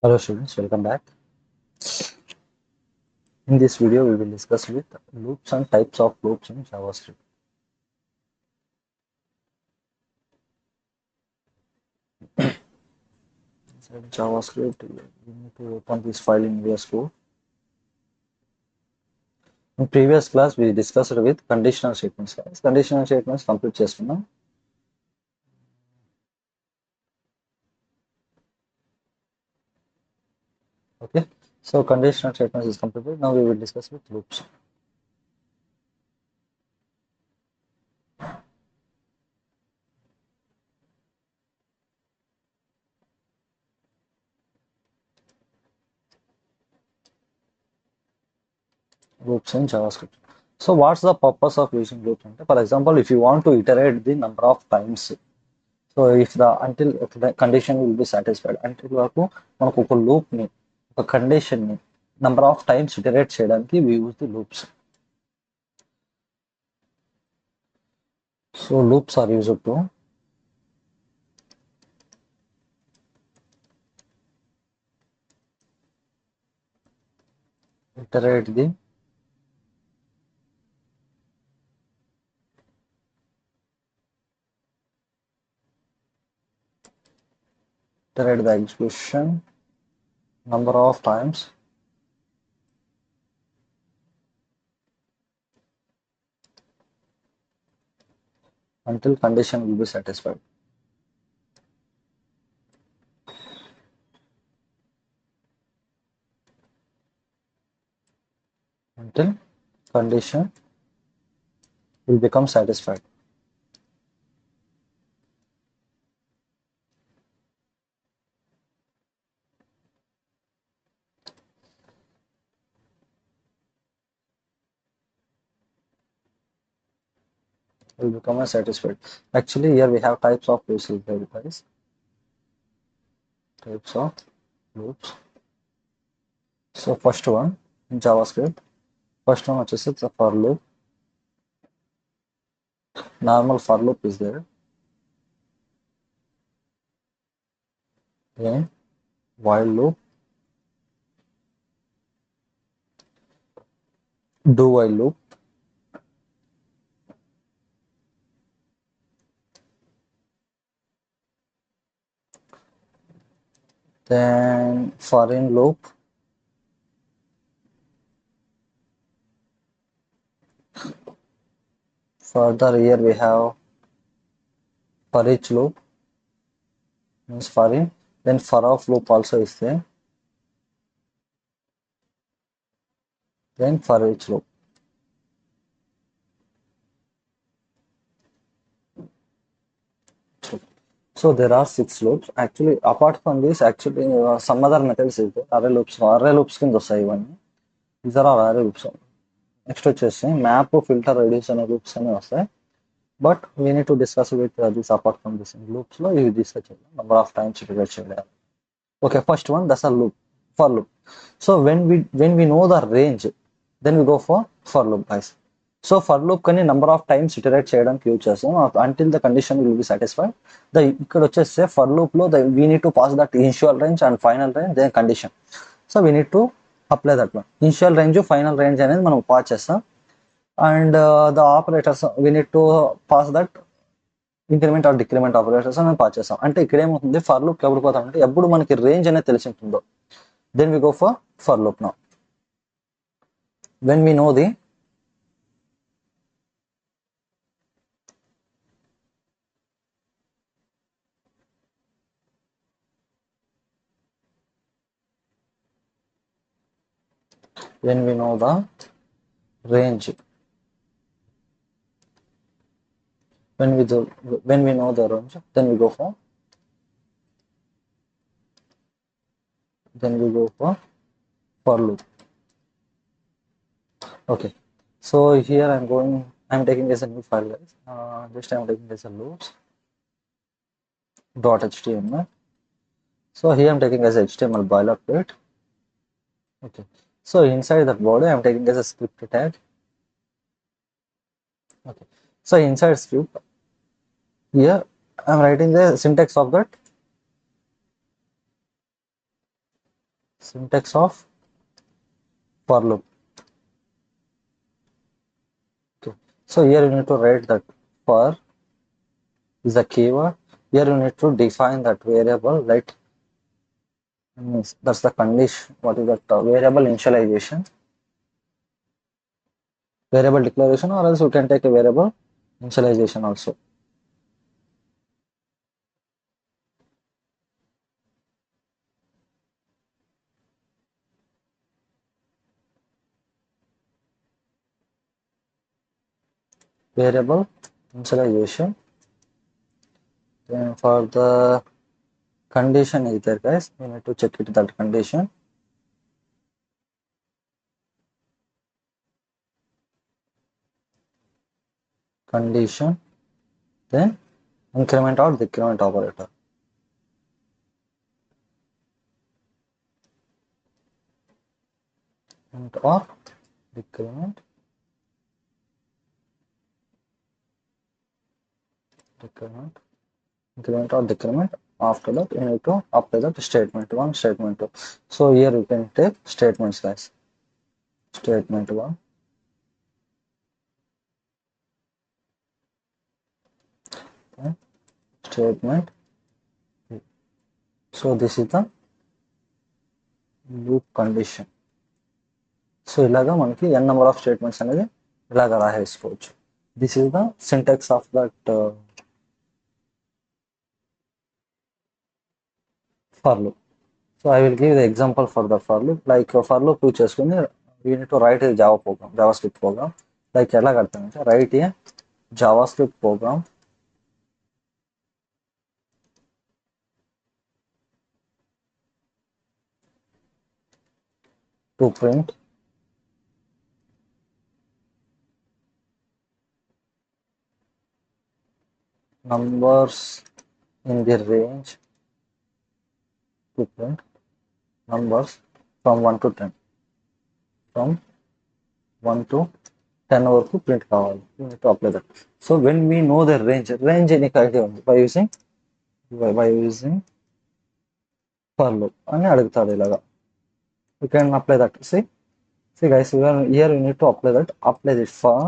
Hello students, welcome back. In this video, we will discuss with loops and types of loops in JavaScript. Inside JavaScript, we need to open this file in VS Code. In previous class, we discussed with conditional statements. Conditional statements complete చేస్తున్నాం. Okay, so conditional statements is completed. Now we will discuss with loops. Loops in JavaScript. So what's the purpose of using loops? For example, if you want to iterate the number of times, so if the until condition will be satisfied until వరకు మనకు ఒక loop ని ఒక condition ని number of times iterate చేయడానికి we use the loops. So loops are used to iterate the execution number of times until condition will be satisfied. Until condition will become satisfied. Will become a satisfied. Actually, here we have types of loops here, guys. Types of loops. So first one in JavaScript, first one which is a for loop. Normal for loop is there. Then while loop, do while loop, then for in loop, further here we have forEach loop, means for in, then for off loop also is there, then forEach loop. So there are 6 loops. Actually, apart from this, actually some other methods is there. Array loops కింద వస్తాయి ఇవన్నీ. These are all array loops. Next వచ్చేసి map filter reduce అనే loops అని వస్తాయి. But we need to discuss with this apart from this loops లో ఇవి discuss చేద్దాం. నెంబర్ ఆఫ్ టైమ్స్ ఇటరేట్ చేయడం. Okay, first one that's a loop, for loop. So when we know the range, then we go for loop guys. So for loop కానీ number of times iterate చేయడానికి use చేస్తాం until the condition will be satisfied. ఇక్కడ వచ్చేస్తే for loop లో we need to pass that initial range and final range then condition. So we need to apply that one. Initial range final range అనేది మనం pass చేస్తాం. And the operators we need to pass that increment or decrement operators అని pass చేస్తాం. అంటే ఇక్కడ ఏమవుతుంది, for loop ఎప్పుడు పోతామంటే ఎప్పుడు మనకి రేంజ్ అనేది తెలిసి ఉంటుందో, then we go for loop. Now when we know the when we know the range, when we know the range, then we go for loop. Okay, so here I'm taking as a new file, guys. This time I'm taking as a loops .html. So here I'm taking as HTML boilerplate. Okay, so inside that body I'm taking as a script tag. Okay, so inside script, here I'm writing the syntax of that syntax of for loop. Okay. So here you need to write that for is a keyword. Here you need to define that variable, let means that's the condition. What is that variable initialization, variable declaration, or else you can take a variable initialization also. Variable initialization. Then for the condition is there, guys, you need to check it that condition. Condition, then increment or decrement operator. Or decrement, increment or decrement. After that you need to apply that statement 1, statement 2. So here you can take statements, guys. Statement 1, and statement 2. So this is the loop condition. So ఇలాగా మనకి n number of statements అనేది ఇలాగా రాసేసుకోవచ్చు. This is the syntax of that for loop. So I will give the example for the for loop. Like for loop use చేసుకుని you need to write Java program, JavaScript program. Like ఎలా కడతానంటే write a JavaScript program to print numbers in the range, to print numbers from 1 to 10, from 1 to 10 వరకు print కావాలి. You need to apply that. So when we know the range నీకు idea ఉంది by using for loop అని అడుగుతాడు ఇలాగా. You can apply that. See guys, here you need to apply that for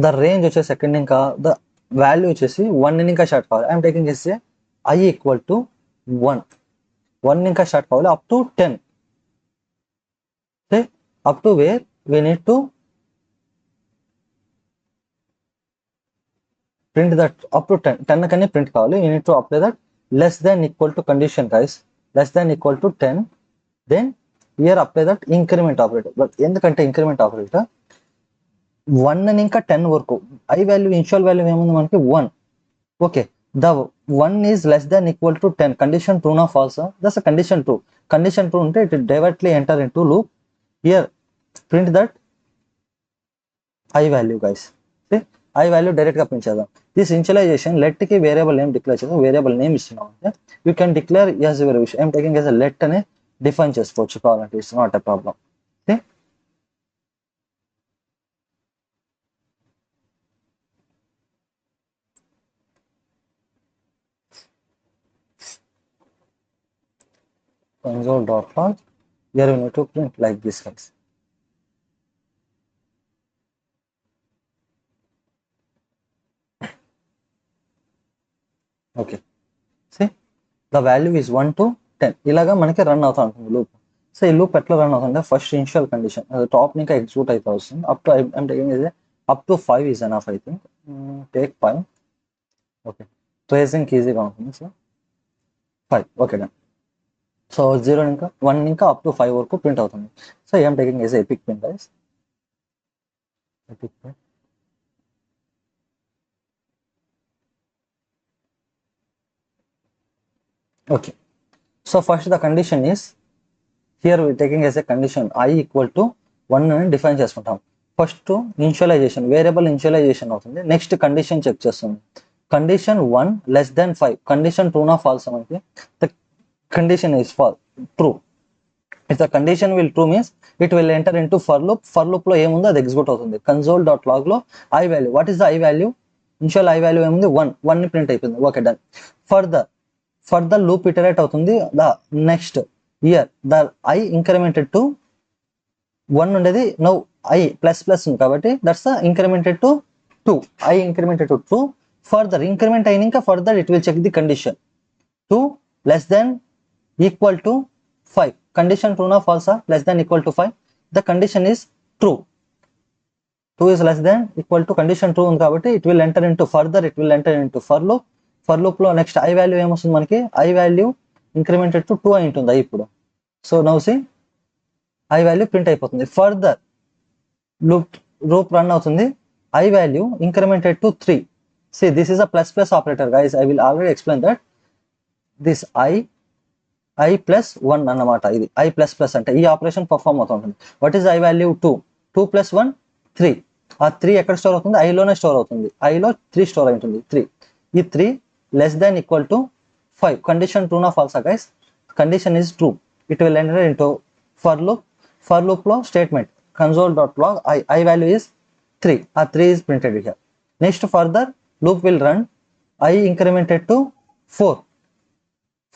the range వచ్చేసి second ఇంకా the value వచ్చేసి 1 ఇంకా start కావాలి. ఐఎమ్ టేకింగ్ చేస్తే I equal to 1 ఇంకా స్టార్ట్ కావాలి up to 10. See, up to where we need to print that up to 10 కన్నా print కావాలి. You need to apply that less than equal to condition, guys, less than equal to 10. Then here apply that increment operator. But ఎందుకంటే increment operator 1 ఇంకా 10 వరకు I value initial value ఏముంది మనకి 1. Okay, the 1 is less than equal to 10. Condition true or false? That's a condition true. Condition true ఉంటే it directly enter into loop. Here print that I value, guys. See, I value direct గా print చేద్దాం. This initialization let కి variable name declare చేద్దాం. Variable name ఇస్తున్నాం అంటే you can declare as a variable. I'm taking as a let అనే define చేసుకోవచ్చు కావాలంటే. It's not a problem. Okay, console.log. Here you need to print like this, guys. Okay, see, the value is 1 to 10. ఇలాగా మనకి run అవుతా ఉంటుంది loop. So ఈ loop ఎట్లా run అవుతుందంటే ఫస్ట్ ఇనిషియల్ కండిషన్ టాప్ ఇంకా ఎగ్జిక్యూట్ అయితే వస్తుంది. Up to I'm taking is up to 5 is enough. I think take 5. Okay, tracing ఈజీగా ఉంటుంది. సో 5. Okay done. సో 0 ఇంకా 1 ఇంకా అప్ టు 5 వరకు ప్రింట్ అవుతుంది. So I'm taking is epic print, guys. Epic print. Okay, so first the condition is here we taking as a condition I equal to 1 అని define చేసుకుంటాం. First initialisation variable initialisation అవుతుంది. Next condition check చేస్తుంది. Condition 1 less than 5. Condition true నా falls మనకి the condition is true. If the condition will true means it will enter into for loop. For loop లో ఏముందో అది execute అవుతుంది. console.log లో I value, what is the I value? Initial I value ఏముంది 1 ని print అయిపోయింది. Okay done. For the loop iterate అవుతుంది. The next here the I incremented to 1 ఉండేది now I plus plus ఉంది కాబట్టి that's the incremented to 2. I incremented to 2. Further increment అయినాక further it will check the condition 2 less than equal to 5. Condition true or false, less than equal to 5. The condition is true. 2 is less than equal to condition true ఉంది కాబట్టి it will enter into further it will enter into for loop. For loop లో next I value ఏమొస్తుంది మనకి I value incremented to 2 అయి ఉంటుంది ఇప్పుడు. So now see I value print అయిపోతుంది. Further loop run అవుతుంది. I value incremented to 3. See this is a plus plus operator guys. I will already explain that. This I plus 1 అన్నమాట. ఇది I plus plus అంటే ఈ operation perform అవుతుంది. What is I value 2. 2 plus 1 3. ఆ 3 ఎక్కడ store అవుతుంది I లోనే store అవుతుంది. I లో 3 స్టోర్ అయి ఉంటుంది 3. ఈ 3 less than equal to 5. Condition true or false guys? Condition is true. It will enter into for loop. For loop లో statement console.log I value is 3. ఆ 3 is printed here. Next further loop will run I incremented to 4.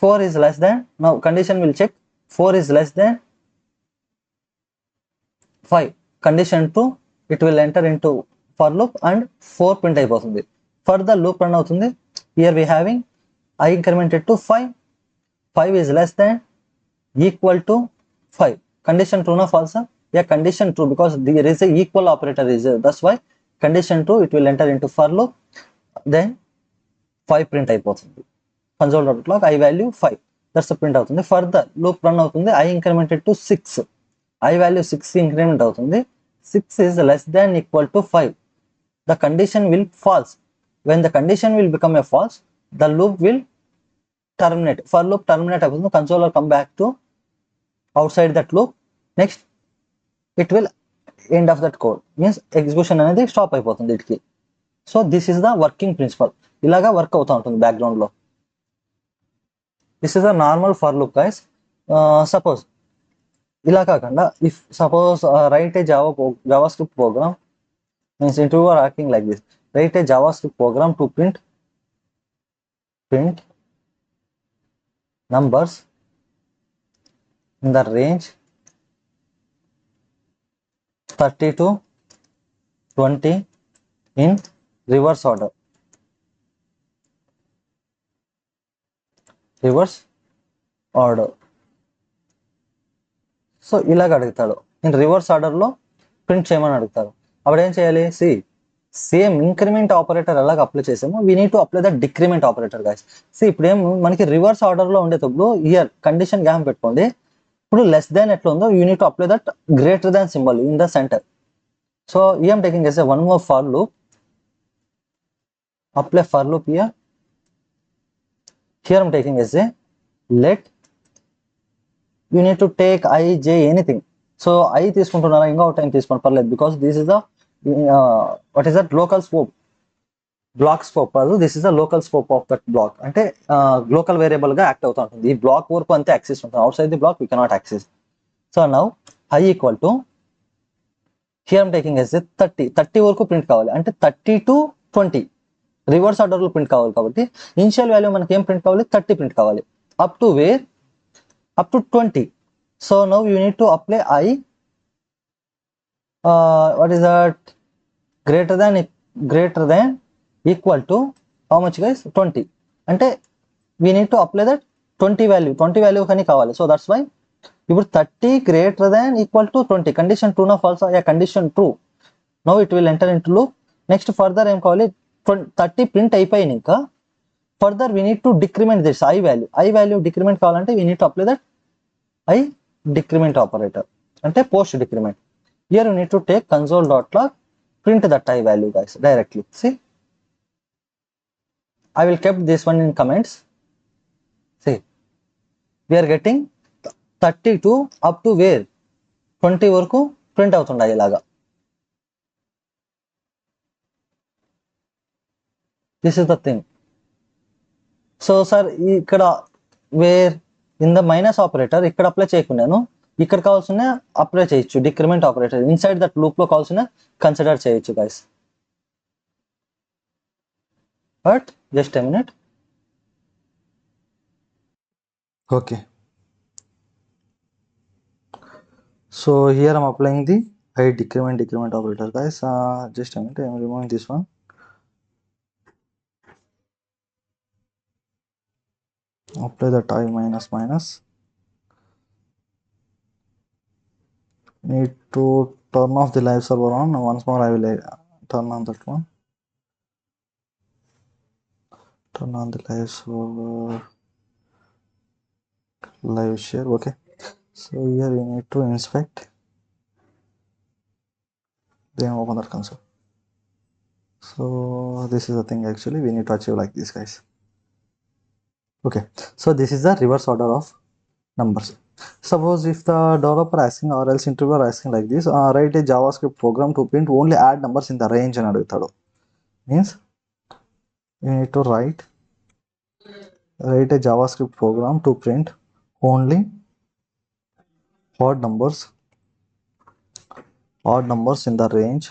4 is less than, now condition will check 4 is less than 5. Condition true, it will enter into for loop and 4 print అయిపోతుంది. Further loop run అవుతుంది. Here we having I incremented to 5. 5 is less than equal to 5. Condition true or false? Yeah, condition true because there is a equal operator is there. That's why condition true it will enter into for loop. Then 5 print అయిపోతుంది. console.log I value 5. That's the print అవుతుంది. Further loop run అవుతుంది. I incremented to 6. I value 6 increment అవుతుంది. 6 is less than equal to 5. The condition will false. When the condition will become a false, the loop will terminate. For loop terminate అవుతుంది. Console will come back to outside that loop. Next it will end of that code. Means execution అనేది stop అయిపోతుంది ఇట్కి. So this is the working principle. ఇలాగా work అవుతూ ఉంటుంది background లో. This is the normal for loop guys. Suppose ఇలా కాకుండా if suppose write a JavaScript program means if you are acting like this, write a JavaScript program to print numbers in the range 30 to 20 in reverse order. So ఇలాగ అడుగుతాడు. In reverse ఆర్డర్లో print చేయమని అడుగుతారు. అప్పుడు ఏం చేయాలి? Same increment operator ఎలాగ apply చేసామో we need to apply the decrement operator guys. ఇప్పుడు ఏం మనకి రివర్స్ ఆర్డర్లో ఉండేటప్పుడు ఇయర్ కండిషన్ గ్యాప్ పెట్టుకోండి. ఇప్పుడు లెస్ దాన్ ఎట్లా ఉందో you need to apply that greater than symbol in the center. So I'm taking as one more for loop. Apply for loop here. Here I'm taking as a let. You need to take I, J, anything. So I తీసుకుంటున్నారా ఇంకా time తీసుకోండి పర్లేదు. Because this is the what is that local scope, block scope కాదు. This is the local scope of that block. అంటే local variable గా act అవుతూ ఉంటుంది. ఈ బ్లాక్ వరకు అంతే యాక్సెస్ ఉంటుంది. Outside the block we cannot access. So now I equal to here I'm taking as a 30 వరకు ప్రింట్ కావాలి. అంటే 30 to 20 రివర్స్ ఆర్డర్లో ప్రింట్ కావాలి కాబట్టి ఇనిషియల్ వాల్యూ మనకి ఏం ప్రింట్ కావాలి? 30 ప్రింట్ కావాలి. Up to where? Up to 20. So now you need to apply I what is that greater than equal to how much guys? 20. అంటే we need to apply that 20 value కానీ కావాలి. So that's why ఇప్పుడు 30 greater than equal to 20. Condition true నా false? Condition true. Now it will enter into loop. Next further ఏం కావాలి? 30 print అయిపోయింది. ఇంకా further we need to decrement this I value decrement కావాలంటే we need to apply that I decrement operator అంటే post decrement. Here you need to take console.log print that I value guys directly. See, I will keep this one in comments. See, we are getting 30 to up to where 20 వరకు print అవుతుండాలి ఇలాగా. This is the thing. So sir ఇక్కడ where in the minus operator ఇక్కడ apply చేయకున్నాను, ఇక్కడ కావాల్సిన apply చేయొచ్చు decrement operator. Inside that loop లో కావాల్సిన కన్సిడర్ చేయొచ్చు guys. But just a minute. Okay, So here I'm applying the I decrement operator, guys. Just a minute, I'm removing this one. Apply that I minus minus. Need to turn off the live server on. Once more I will turn on that one. Turn on the live server, live share. Okay, so here we need to inspect, then open that console. So this is the thing actually we need to achieve like this, guys. Okay, so this is the reverse order of numbers. Suppose if the developer asking or else interviewer asking like this, write a JavaScript program to print only add numbers in the range and adutado. Means you need to write a JavaScript program to print only odd numbers in the range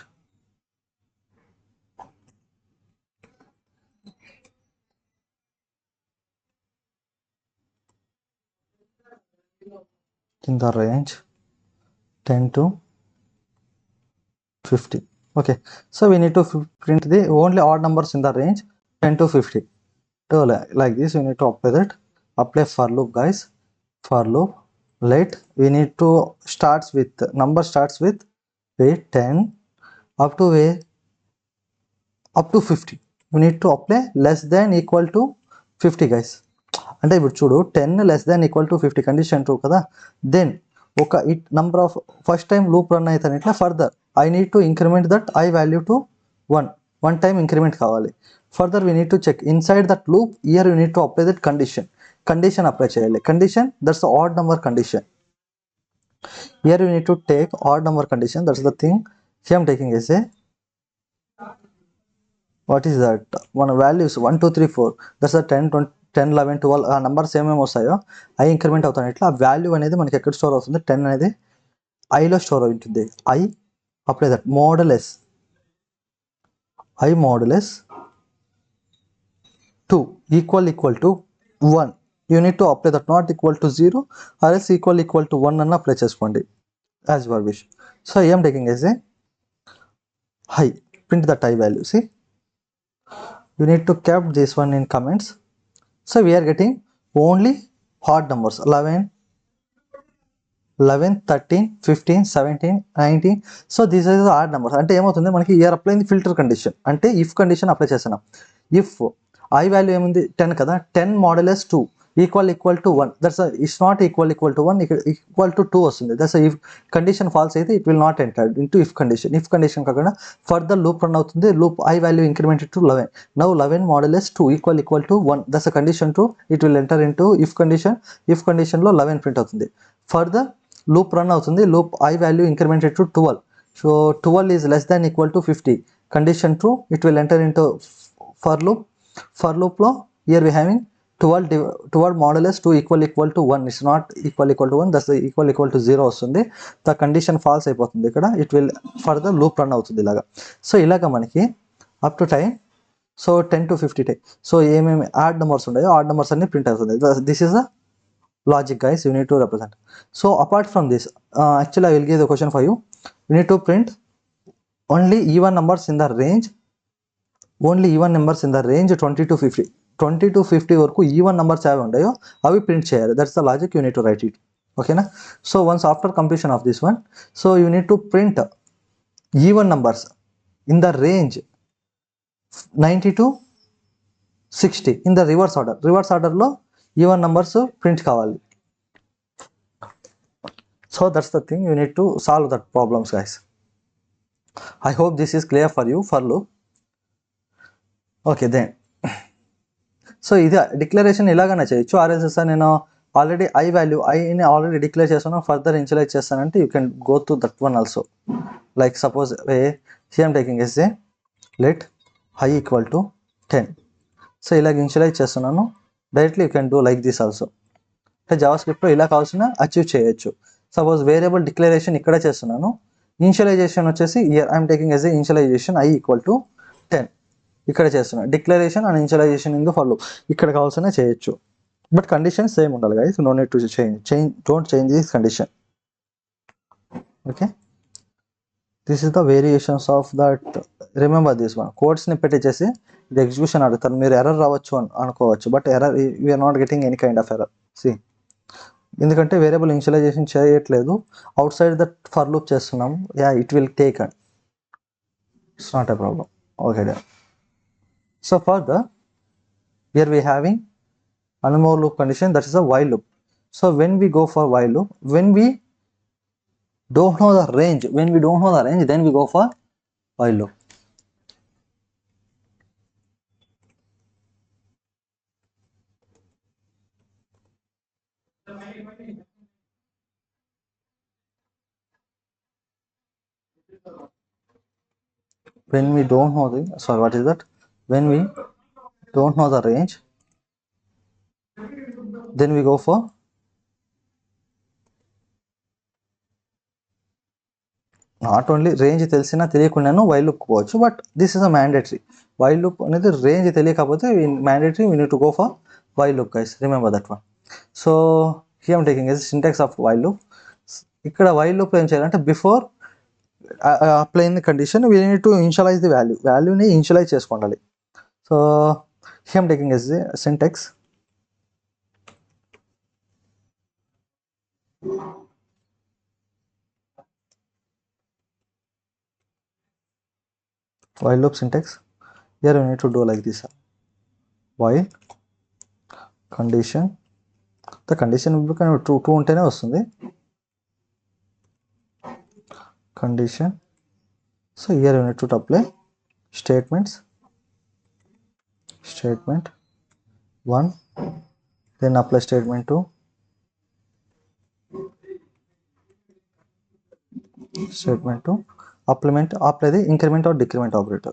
in the range 10 to 50. Okay, so we need to print the only odd numbers in the range 10 to 50. So like this we need to apply for loop, guys. For loop, let we need to starts with number starts with weight 10 up to weight up to 50. We need to apply less than equal to 50, guys. అంటే ఇప్పుడు చూడు 10 less than equal to 50 condition true కదా, then ఒక it number of first time loop run అవుతాను ఇట్లా further I need to increment that I value to 1 time increment కావాలి. Further we need to check inside that loop here you need to apply that condition apply చేయాలి. Condition that's odd number condition. Here you need to take odd number condition. That's the thing. Here I'm taking as a, what is that? One values 1, 2, 3, 4. That's the 10, 20, 10, 11, 12. ఆ numbers ఏమేమి వస్తాయో I increment అవుతాను ఇట్లా. ఆ value అనేది మనకి ఎక్కడ store అవుతుంది? 10 అనేది ఐలో స్టోర్ అవుతుంది. I apply that మోడలెస్ I మోడలెస్ 2 equal to 1. You need to apply that not equal to 0 or else equal to 1 అన్న అప్లై చేసుకోండి as your wish. So I am taking as a high, print that high value. See, you need to keep this one in comments. So we are getting only odd numbers 11, 13, 15, 17, 19. So these are the odd numbers. అంటే ఏమవుతుంది మనకి here applying the filter condition. అంటే if condition apply చేస్తున్నాం. If I value ఏముంది 10 కదా, 10 modulus 2 equal to 1. That's a, it's not equal to 1, equal to 2 వస్తుంది. That's a if condition false అయితే it will not enter into if condition. If condition కాకుండా further loop run అవుతుంది. Loop I value incremented to 11. Now 11 modulus 2 equal to 1. That's a condition true. It will enter into if condition. If condition లో 11 print అవుతుంది. Further loop run అవుతుంది. Loop I value incremented to 12. So 12 is less than equal to 50. Condition true. It will enter into for loop. For loop లో here we having 12 modulus 2 equal to 1. It's not equal to 1. That's the equal to 0 వస్తుంది. The condition false అయిపోతుంది ఇక్కడ. It will further loop run అవుతుంది ఇలాగా. So ఇలాగా మనకి up to time, so 10 to 50 time. So ఏమేమి add numbers ఉన్నాయో odd numbers అన్ని ప్రింట్ అవుతుంది. This is the logic, guys, you need to represent. So apart from this, actually I will give the question for you. You need to print only even numbers in the range 20 to 50. 20 to 50 వరకు even numbers ఏవి ఉంటాయో అవి print చేయాలి. That's the logic, you need to write it. ఓకేనా? So once after completion of this one, so you need to print even numbers in the range 90 to 60 in the reverse ఆర్డర్లో even numbers print కావాలి. So that's the thing, you need to solve that problems, guys. I hope this is clear for you for loop. Okay then, so ఇది declaration ఇలాగనే చేయొచ్చు. ఆర్ఎస్ఎస్ నేను already I value ఐని already declare చేస్తాను, further initialise చేస్తానంటే you can go to that one also. Like suppose I'm taking as a let I equal to 10. So ఇలాగ initialise చేస్తున్నాను. Directly you can do like this also. అంటే జావాస్క్రిప్ట్లో ఇలా కావాల్సిన achieve చేయొచ్చు. Suppose variable declaration ఇక్కడ చేస్తున్నాను, ఇనిషియలైజేషన్ వచ్చేసి I'm taking as a initialization i equal to 10 ఇక్కడ చేస్తున్నా. Declaration and initialization in the for loop ఇక్కడ కావాల్సిన చేయొచ్చు. బట్ కండిషన్ సేమ్ ఉండాలి, guys. No need to change don't change this condition. Okay, this is the variations of that. Remember this one, codes ని పెట్టేసి ఇది execution అడుగుతారు, మీరు error రావచ్చు అని అనుకోవచ్చు, but error we're not getting any kind of error. See, ఎందుకంటే variable initialisation చేయట్లేదు, outside that for loop చేస్తున్నాం. Yeah, it will take and it's not a problem. Okay, so further here we having one more loop condition, that is a while loop. So when we go for while loop, when we don't know the range, then we go for while loop. When we don't know the, sorry, what is that? When we don't know the range, then we go for not only range తెలిసినా తెలియకుండాను while loop పోవచ్చు, but this is a mandatory. While loop అనేది range తెలియకపోతే mandatory we need to go for while loop guys, remember that one. So here I'm taking as syntax of while loop. ఇక్కడ while loop ఏం చేయాలంటే before applying the condition we need to initialize the వాల్యూని initialize చేసుకోవాలి. So here I'm taking as the syntax while loop syntax. Here we need to do like this, while condition, the condition will become true untene vastundi condition. So here we need to apply statements, statement 1, then apply statement 2, statement 2, apply the increment or decrement operator,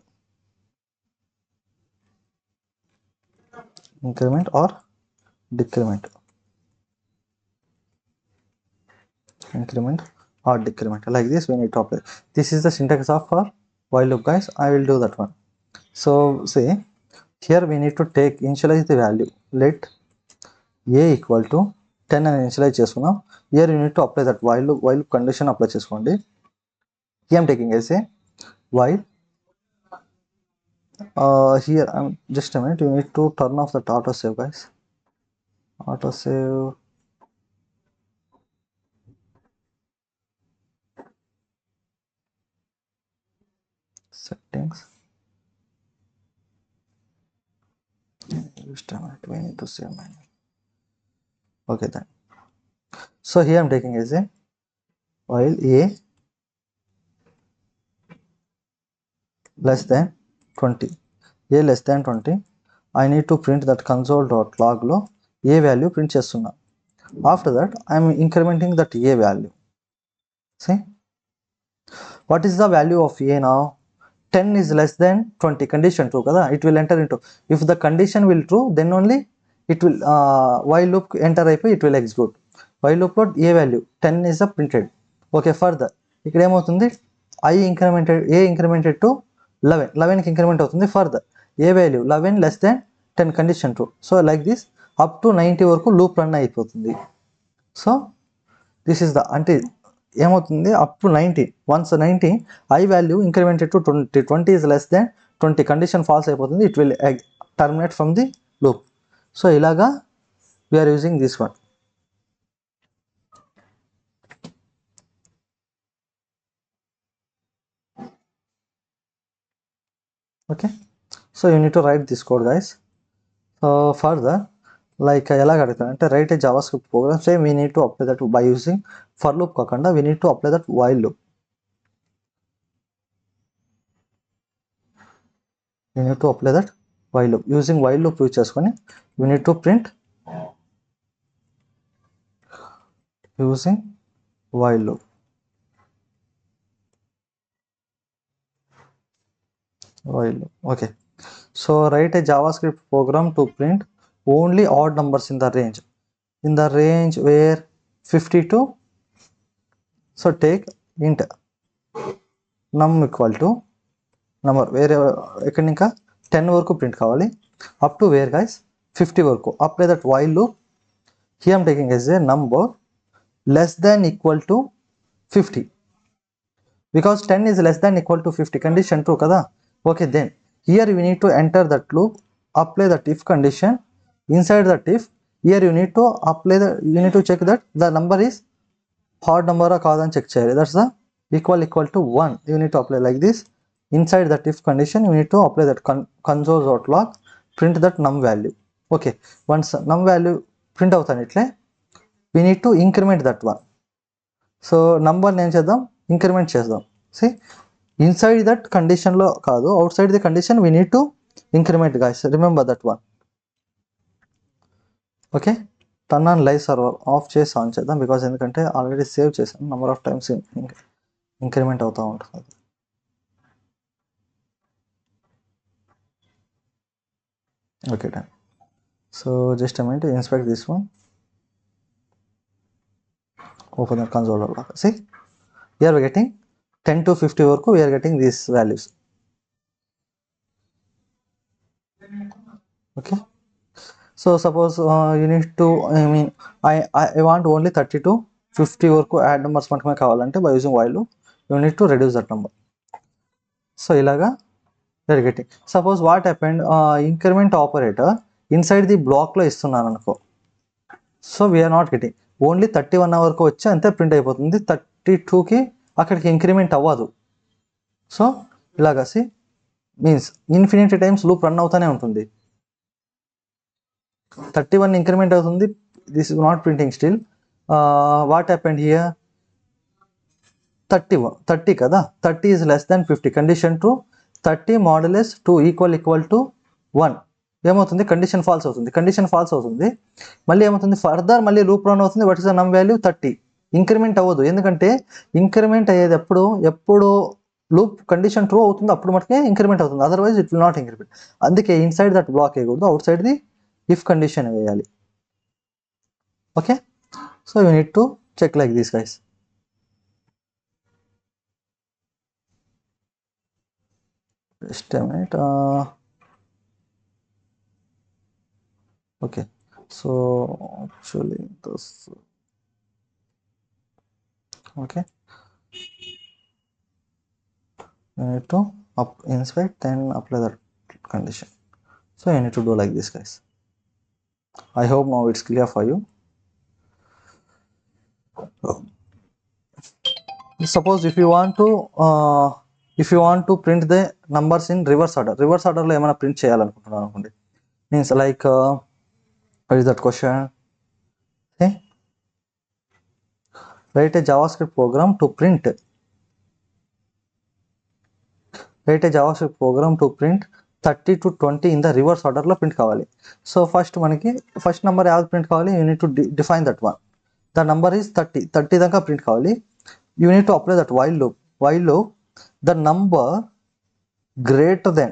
increment or decrement, increment or decrement, like this we need to apply. This is the syntax of for while loop guys. I will do that one. So say here we need to take initialize the value, let a equal to 10 అని initialise చేసుకున్నాం. here you need to apply that while loop condition apply చేసుకోండి. here I'm taking as a while here I'm just a minute, you need to turn off that auto save guys, auto save. Settings, just a minute, we need to save manually. Okay then, so here I'm taking as a while a less than 20, a less than 20, I need to print that console.log లో a value print చేస్తున్నా. After that I am incrementing that a value. See, what is the value of a now? 10 is less than 20, condition true kada, it will enter into, if the condition will true then only it will while loop enter అయిపోయి it will execute. while loop లో a value 10 is the printed. Okay, further ఇక్కడ ఏమవుతుంది, a incremented to 11 కి increment అవుతుంది. Further a value 11 less than 10, condition true. So like this up to 90 వరకు loop run అయిపోతుంది. So this is the, అంటే ఏమవుతుంది, up to 90, once 90 I value incremented to 20 is less than 20, condition false అయిపోతుంది, it will terminate from the loop. So ఇలాగా we're using this one. Okay, so you need to write this code guys. So further, like ఎలాగ అడుగుతాను అంటే write a JavaScript program, say we need to apply that by using for loop కాకుండా we need to apply that while loop. We need to apply that while loop, using while loop use చేసుకొని we need to print using while loop. While loop, okay. So write a JavaScript program to print only odd numbers in the range where 50 to, so take int num equal to number, వేరే ఇక్కడ ఇంకా 10 వరకు print కావాలి, up to wear guys 50 వరకు. Apply that while loop. Here I'm taking as a number less than equal to 50. because 10 is less than equal to 50, condition true kada. Okay, then here we need to enter that loop, apply that if condition. Inside that if, here you need to apply the, you need to check that the number is odd number or కాదని check చేయాలి. That's the equal to 1. You need to apply like this. Inside that if condition, you need to apply that console.log, print that num value. Okay, once num value print అవుతానిట్లే, we need to increment that one. So number నేను చేద్దాం, increment చేద్దాం. See, inside that condition లో కాదు, outside the condition we need to increment guys, remember that one. Okay, turn on live server of చేసి on చేద్దాం, because ఎందుకంటే already save చేశాను, number of times increment అవుతూ ఉంటుంది. Okay, done. So just a minute, inspect this one, open the console log. See, here we are getting 10 to 50 వరకు we are getting these values. Okay, so suppose you need to, I mean I want only 30 to 50 వరకు add numbers మనకు కావాలంటే by using while loop you need to reduce that number. So ఇలాగా we are getting, suppose what happened, increment operator inside the block లో ఇస్తున్నాను అనుకో, so we are not getting, only 31 వరకు వచ్చి అంతే ప్రింట్ అయిపోతుంది, 32కి అక్కడికి ఇంక్రిమెంట్ అవ్వదు. సో ఇలాగా see means infinity times loop run అవుతూనే ఉంటుంది. 31 ఇంక్రిమెంట్ అవుతుంది, this is not printing still. What happened here, 30 కదా, 30 is less than 50, condition true, 30 modulus 2 equal to 1, ఏమవుతుంది, కండిషన్ ఫాల్స్ అవుతుంది. కండిషన్ ఫాల్స్ అవుతుంది, మళ్ళీ ఏమవుతుంది, ఫర్దర్ మళ్ళీ లూప్ రన్ అవుతుంది. What is the num value 30, increment అవ్వదు. ఎందుకంటే ఇంక్రిమెంట్ అయ్యేది ఎప్పుడు లూప్ కండిషన్ ట్రూ అవుతుంది అప్పుడు మటుకే ఇంక్రిమెంట్ అవుతుంది, otherwise it will not increment. అందుకే ఇన్సైడ్ దట్ బ్లాక్ వేయకూడదు, outside the if condition వేయాలి. Okay, so you need to check like this guys. Just a minute. Okay, so actually this, okay, you need to inspect then apply that condition. So you need to do like this guys. I hope now it's clear for you. Suppose if you want to print the numbers in reverse order లో ఏమైనా print చేయాలనుకుంటున్నాను అనుకోండి, means like what is that question, okay, write a JavaScript program to print 30 to 20 in the reverse order లో print కావాలి. So మనకి first number as print కావాలి, you need to define that one, the number is 30 దాకా print కావాలి. You need to apply that while loop, the number greater than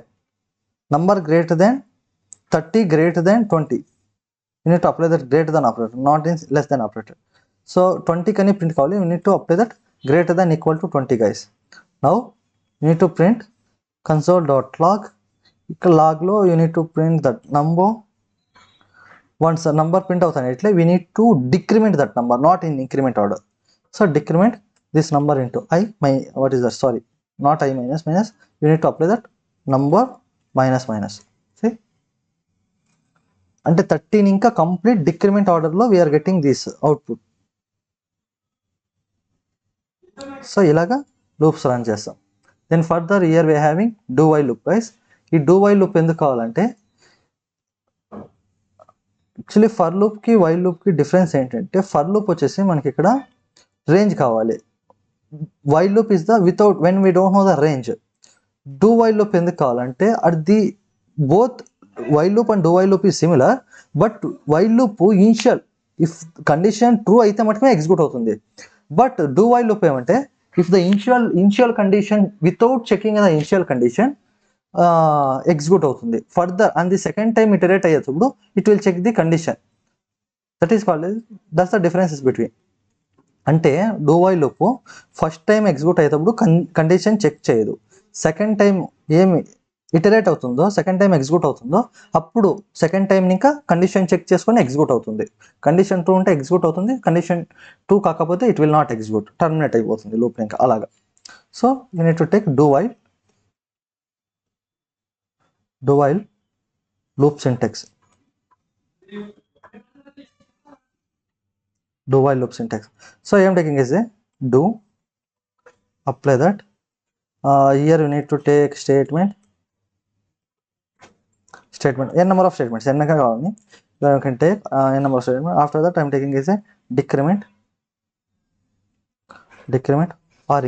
30 greater than 20, you need to apply that greater than operator, not in less than operator. So 20 kani print kavali, you need to apply that greater than equal to 20 guys. Now you need to print console.log, log lo you need to print that number. Once a number print avutanitle, we need to decrement that number, not in increment order. So decrement this number into I, what is that, sorry, not I minus, you need to apply that number minus. See, అంటే 13 ఇంకా complete decrement order లో we are getting this output. So ఇలాగా loops run చేస్తాం. Then further here we having do while loop guys. ఈ do while loop ఎందుకు కావాలంటే, actually for loop కి while loop కి డిఫరెన్స్ ఏంటంటే, ఫర్ లూప్ వచ్చేసి మనకి ఇక్కడ రేంజ్ కావాలి, while loop is the without, when we don't know the range. Do while loop ఎందుకు కావాలంటే, at the both while loop and do while loop is similar, but while loop initial if condition true అయితే మాత్రమే execute అవుతుంది. But do while loop ఏమంటే, if the initial condition without checking the initial condition execute అవుతుంది. Further and the second time iterate అయ్యేటప్పుడు it will check the condition. That is called, that's the differences between. అంటే do while loop first time execute అయ్యేటప్పుడు condition check చేయదు, second time ఏమి iterate అవుతుందో, second time execute అవుతుందో, అప్పుడు second time ఇంకా condition check చేసుకొని ఎగ్జిక్యూట్ అవుతుంది. కండిషన్ 2 ఉంటే ఎగ్జిక్యూట్ అవుతుంది, కండిషన్ 2 కాకపోతే it will not execute, terminate అయిపోతుంది లూప్ ఇంకా అలాగా. So you need to take do while loop syntax. Do while loop syntax. So I am taking as a do, apply that. Here you need to take statement n number of statements. N you can take n number of statements. After that I am taking as a decrement or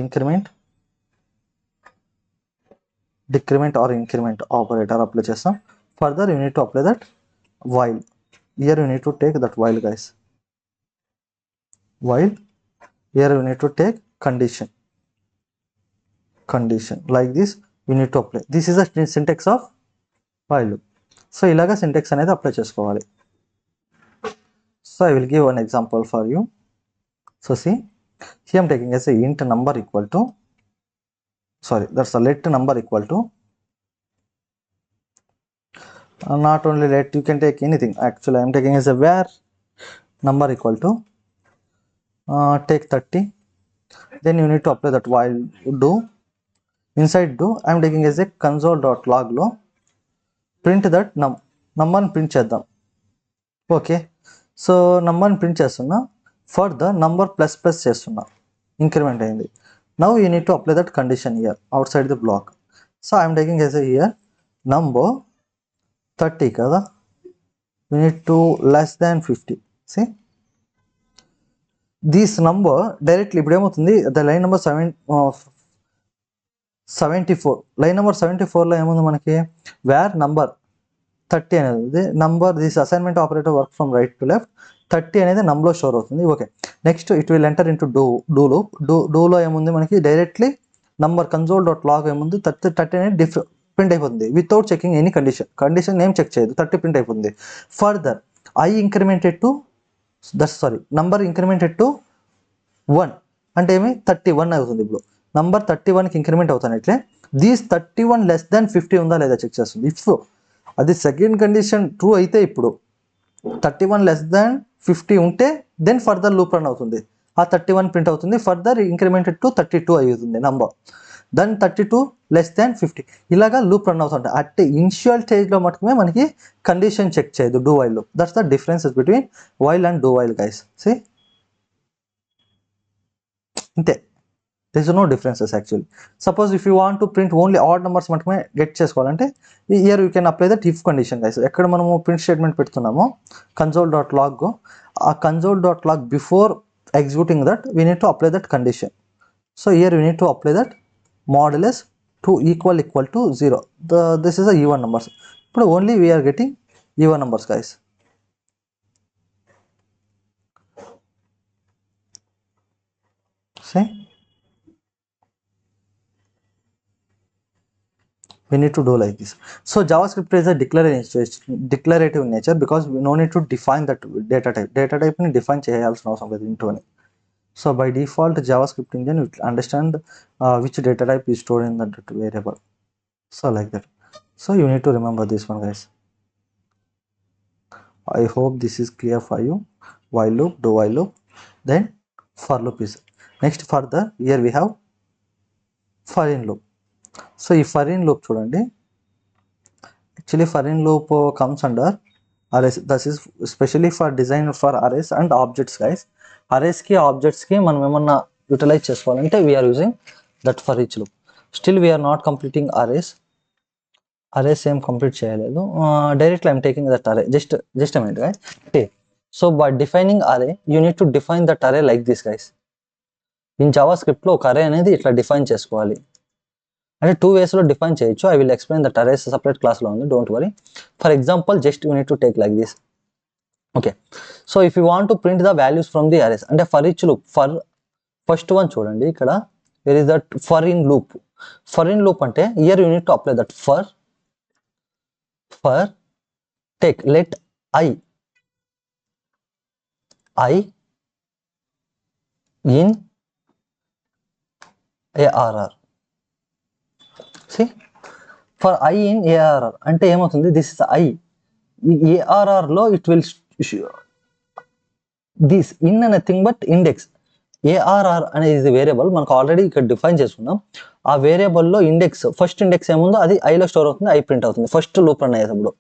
increment operator apply chestam. Further you need to apply that while. Here you need to take that while, guys. While here you need to take condition like this you need to apply. This is the syntax of while loop. So ilaga syntax anedi apply chesukovali. So I will give one example for you. So see, here I am taking as a int number equal to, sorry, that's a let number equal to, not only let, you can take anything. Actually I am taking as a where number equal to take 30. Then you need to apply that while do. Inside do I am taking as a console.log లో print that number print చేద్దాం. Okay, so నంబర్ని print చేస్తున్నా. For the number plus plus చేస్తున్నా, increment అయింది. Now you need to apply that condition here outside the block. So I'm taking as here number 30 కదా, you need to less than 50. See this number directly ఇప్పుడు ఏమవుతుంది, the line number 74, line number 74లో ఏముంది మనకి, where number 30 అనేది number, this assignment operator work from right to left. 30 అనేది నంబర్లో store అవుతుంది. Okay, next it will enter into do loop. డూలో ఏముంది మనకి, డైరెక్ట్లీ నంబర్ console.log ఏముంది 30 అనేది ప్రింట్ అయిపోతుంది వితౌట్ చెకింగ్ ఎనీ కండిషన్ ఏం చెక్ చేయదు, 30 ప్రింట్ అయిపోతుంది. Further I incremented to number incremented to 1 అంటే ఏమి 31 అవుతుంది. ఇప్పుడు నంబర్ 31కి ఇంక్రిమెంట్ అవుతానట్లే దీస్ 31 లెస్ దాన్ 50 ఉందా లేదా చెక్ చేస్తుంది. ఇఫ్ అది సెకండ్ కండిషన్ ట్రూ అయితే ఇప్పుడు 31 లెస్ దాన్ 50 ఉంటే దెన్ ఫర్దర్ లూప్ రన్ అవుతుంది. ఆ 31 ప్రింట్ అవుతుంది. ఫర్దర్ ఇంక్రిమెంటెడ్ టు 32 అవుతుంది నంబర్. దెన్ 32 లెస్ దాన్ 50 ఇలాగా లూప్ రన్ అవుతుంది. అట్ ఇనిషియల్ స్టేజ్లో మటుమే మనకి కండిషన్ చెక్ చేయదు do while loop. That's the differences between while and do while guys. See ఇంతే, there is no differences actually. Suppose if you want to print only odd numbers మటుమే get చేసుకోవాలంటే here you can apply that if condition guys. ఎక్కడ మనము print statement పెడుతున్నామో console.log, ఆ console.log before executing that we need to apply that condition. So here we need to apply that modulus to equal to 0. This is a even numbers. ఇప్పుడు only we are getting even numbers guys. See, we need to do like this. So JavaScript is a declarative nature because we no need to define that data type ni define cheyalsina avasaram ledhu intone. So by default JavaScript engine will understand which data type is stored in that variable. So like that. So you need to remember this one guys. I hope this is clear for you. While loop, do while loop, then for loop is next. Further here we have for in loop. So ఈ for in loop చూడండి, actually for in loop comes under arrays. This is specially for design for arrays and objects guys. అరేస్కి ఆబ్జెక్ట్స్కి మనం ఏమన్నా utilize చేసుకోవాలంటే we are using that for each loop. Still we are not completing arrays ఏం complete చేయలేదు. Directly I'm taking that array. Just minute guys. Okay, so by defining array you need to define that array like this guys. In Java స్క్రిప్ట్లో ఒక array అనేది ఇట్లా define చేసుకోవాలి. అంటే 2 వేస్లో define చేయొచ్చు. I will explain that arrays separate క్లాస్లో ఉంది, don't worry. For example just you need to take like this. Okay, so if you want to print the values from the arrays అంటే for each loop, for first one చూడండి ఇక్కడ where is that for in loop. For in loop అంటే here you need to apply that for take let I in ARR. See, for I in ARR అంటే ఏమవుతుంది, this is I. ఈ ARR లో it will this in nothing but index. ARR అనేది variable మనకు already ఇక్కడ define చేసుకున్నాం. ఆ వేరియబుల్లో first index ఏముందో అది ఐలో స్టోర్ అవుతుంది, ఐ ప్రింట్ అవుతుంది ఫస్ట్ లూప్ రన్ అయ్యేటప్పుడు.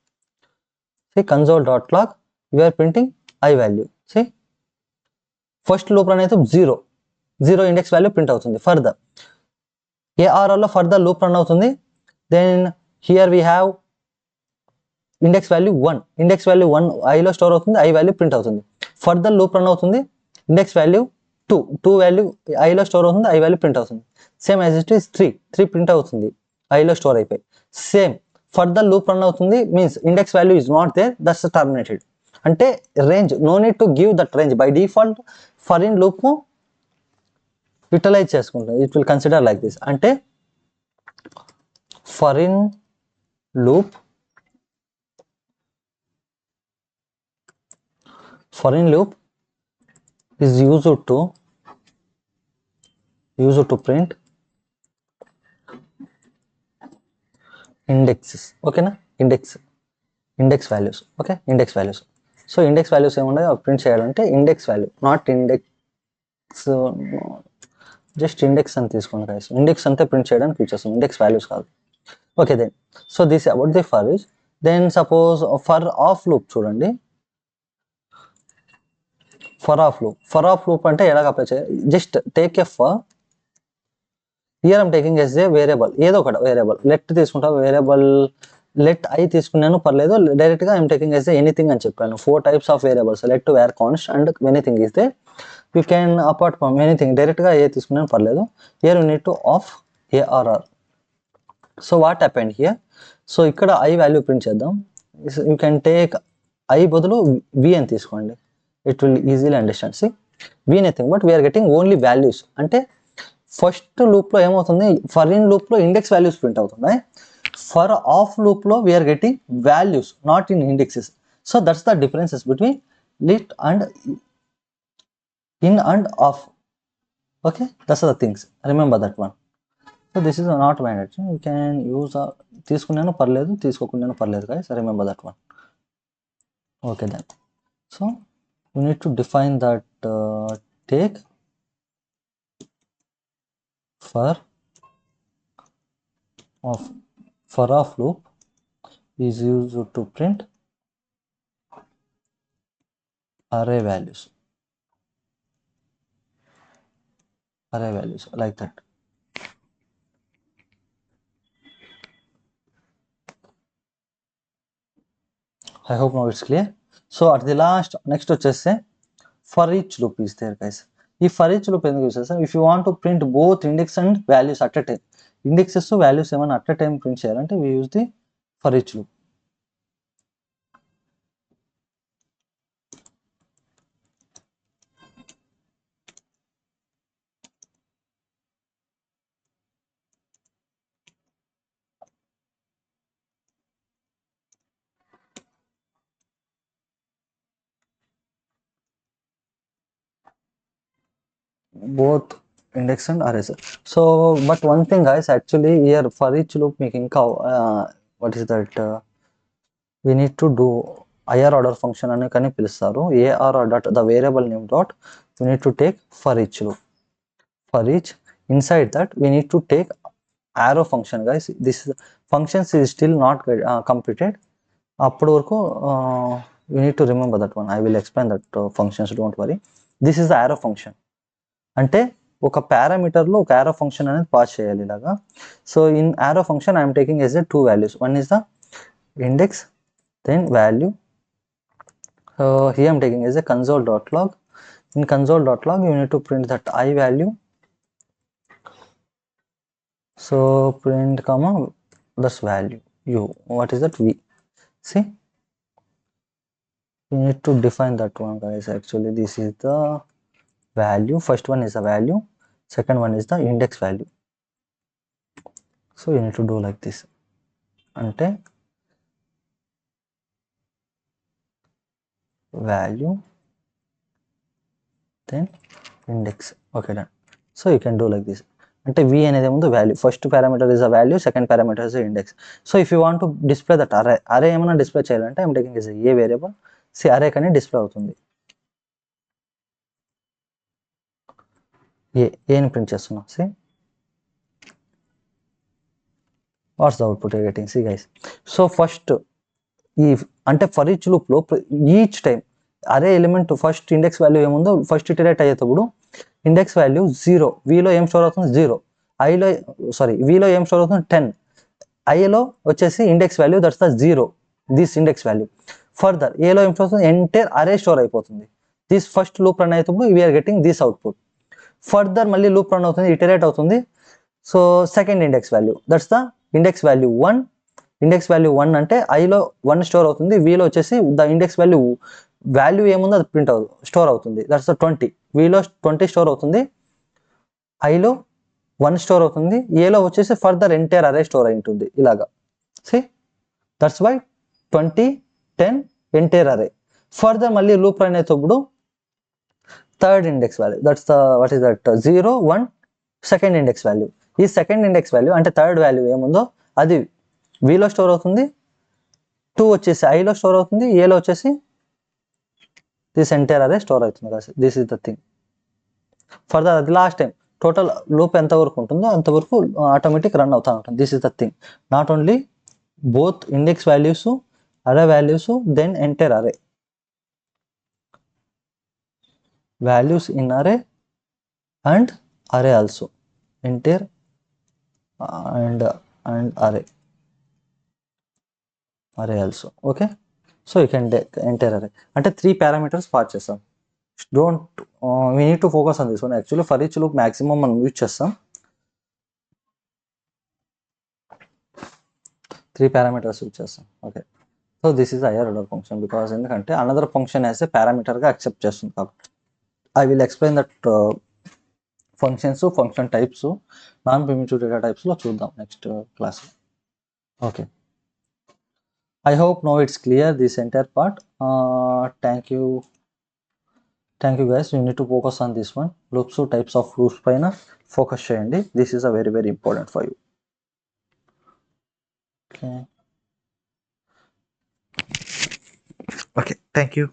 console.log we are printing I value. See, first loop run అయితే 0 index value print అవుతుంది. Further ARR లో further loop run అవుతుంది. Then here we have index value 1 I లో store అవుతుంది, I value print అవుతుంది. Further loop run అవుతుంది, index value 2 value I లో store అవుతుంది, I value print అవుతుంది. Same as it is 3 print అవుతుంది, I లో స్టోర్ అయిపోయి. Same further loop run అవుతుంది, means index value is not there, that's terminated. అంటే range no need to give that range, by default for in loop utilize చేసుకుంటాం. It will consider like this. అంటే for in loop is used to print indexes. ఓకేనా, index values. Okay, index values. So index values ఏమున్నాయో print చేయాలంటే index value, not index, just index అని తీసుకోండి guys. Index అంతే print చేయడానికి use చేస్తాం, index values కాదు. Okay, then so this about the for each. Then suppose for of loop చూడండి. For of loop అంటే ఎలాగ అప్లై చేయాలి? Just take a for, here I'm taking as a variable, ఏదో ఒకటి variable. Let తీసుకుంటా, variable let i తీసుకున్నాను పర్లేదు, డైరెక్ట్గా ఐమ్ టేకింగ్ ఎస్ ఎనీథింగ్ అని చెప్పాను. 4 types of variables, let var const and anything is there. You can apart from anything, డైరెక్ట్గా a తీసుకున్నాను పర్లేదు. Here you need to of ARR. So what happened here? So ఇక్కడ i value print చేద్దాం. You can take i బదులు v అని తీసుకోండి, it will easily understand. See, v nothing but we are getting only values. అంటే first లూప్లో ఏమవుతుంది, for in లూప్లో index values print అవుతున్నాయి. ఫర్ ఆఫ్ లూప్లో we are getting values, not in indexes. So that's the differences between let and in and of. Okay, that's the things, remember that one. So this is not mandatory, you can use, తీసుకున్నాను పర్లేదు, తీసుకోకుండా పర్లేదు guys, remember that one. Okay then, so you need to define that take for off loop is used to print array values like that. I hope now it's clear. So at the last, next వచ్చేస్తే for each loop is there guys. ఈ for each loop ఎందుకు use చేస్తాం? If you want to print both index and values at a time, indexes values ఏమైనా at a time print చేయాలంటే we use the for each loop. Both index and arrays. So but one thing guys, actually here for each loop మీకు ఇంకా what is that, we need to do higher order function అని కానీ పిలుస్తారు. ARR dot the variable name dot we need to take for each loop. For each, inside that we need to take arrow function guys. This functions is still not completed. అప్పటి వరకు you need to remember that one. I will explain that functions, don't worry. This is the arrow function. అంటే ఒక పారామీటర్లో ఒక arrow function అనేది pass చేయాలి ఇలాగా. So in arrow function I am taking as a 2 values. One is the index, then value. Here I am taking as a console.log. In console.log you need to print that I value. So print comma that's value u. What is that? V. See, you need to define that one guys. Actually this is the value, first one is the value, second one is the index value. So you need to do like this. Ante value then index. Okay, done. So you can do like this. Ante v అనేది ఏముంది, value, first parameter is a value, second parameter is a index. So if you want to display that array ఏమైనా display చేయాలంటే I'm taking as a variable. See, array కానీ display అవుతుంది. ఏని print చేస్తున్నా C what's the output getting see guys. So first ఈ అంటే for each లూప్లో each time అరే ఎలిమెంట్ ఫస్ట్ ఇండెక్స్ వాల్యూ ఏముందో ఫస్ట్ ఇటరేట్ అయ్యేటప్పుడు ఇండెక్స్ వాల్యూ 0, వీలో ఏం స్టోర్ అవుతుంది 0, ఐలో వీలో ఏం స్టోర్ అవుతుంది 10, ఐలో వచ్చేసి index value that's the 0, this index value. Further ఏలో ఏం స్టోర్ అవుతుంది ఎంటైర్ అరే స్టోర్ అయిపోతుంది. దిస్ ఫస్ట్ లూప్ రన్ అయ్యేటప్పుడు we are getting this output. Further మళ్ళీ లూప్ రన్ అవుతుంది, ఇటరేట్ అవుతుంది. So second index value that's the index value 1. Index value 1 అంటే ఐలో 1 store అవుతుంది, వీలో వచ్చేసి ద ఇండెక్స్ వాల్యూ ఏముందో అది ప్రింట్ స్టోర్ అవుతుంది, దట్స్ ద 20. వీలో 20 స్టోర్ అవుతుంది, ఐలో 1 స్టోర్ అవుతుంది, ఏలో వచ్చేసి ఫర్దర్ ఎంటైర్ అరే స్టోర్ అయి ఉంటుంది ఇలాగా. సి దట్స్ వై 20, 10 ఎంటైర్ అరే. ఫర్దర్ మళ్ళీ లూప్ రన్ అయ్యేటప్పుడు third index value that's the what is that 0, 1 second index value. ఈ సెకండ్ ఇండెక్స్ వాల్యూ అంటే థర్డ్ వాల్యూ ఏముందో అది వీలో స్టోర్ అవుతుంది, 2 వచ్చేసి ఐలో స్టోర్ అవుతుంది, ఏలో వచ్చేసి దిస్ ఎంటైర్ అరే స్టోర్ అవుతుంది కదా. This is the thing. Further అది లాస్ట్ టైం టోటల్ లూప్ ఎంతవరకు ఉంటుందో అంతవరకు ఆటోమేటిక్ రన్ అవుతూ ఉంటుంది. This is the thing. Not only both index values, అరే వాల్యూస్, దెన్ ఎంటైర్ అరే values in array and array also, entire and array also. Okay, so you can enter array అంటే 3 parameters pass చేస్తాం. Don't we need to focus on this one. Actually for each loop maximum మనం use చేస్తాం 3 parameters use చేస్తాం. Okay, so this is higher order function because ఎందుకంటే another function as a పారామీటర్గా accept చేస్తుంది కాబట్టి. I will explain that functions, function types, non primitive data టైప్స్లో చూద్దాం next క్లాస్లో. Okay, I hope now it's clear this entire part. Thank you guys. You need to focus on this one. Loops, types of loops paina focus cheyandi. This is a very very important for you. Okay, thank you.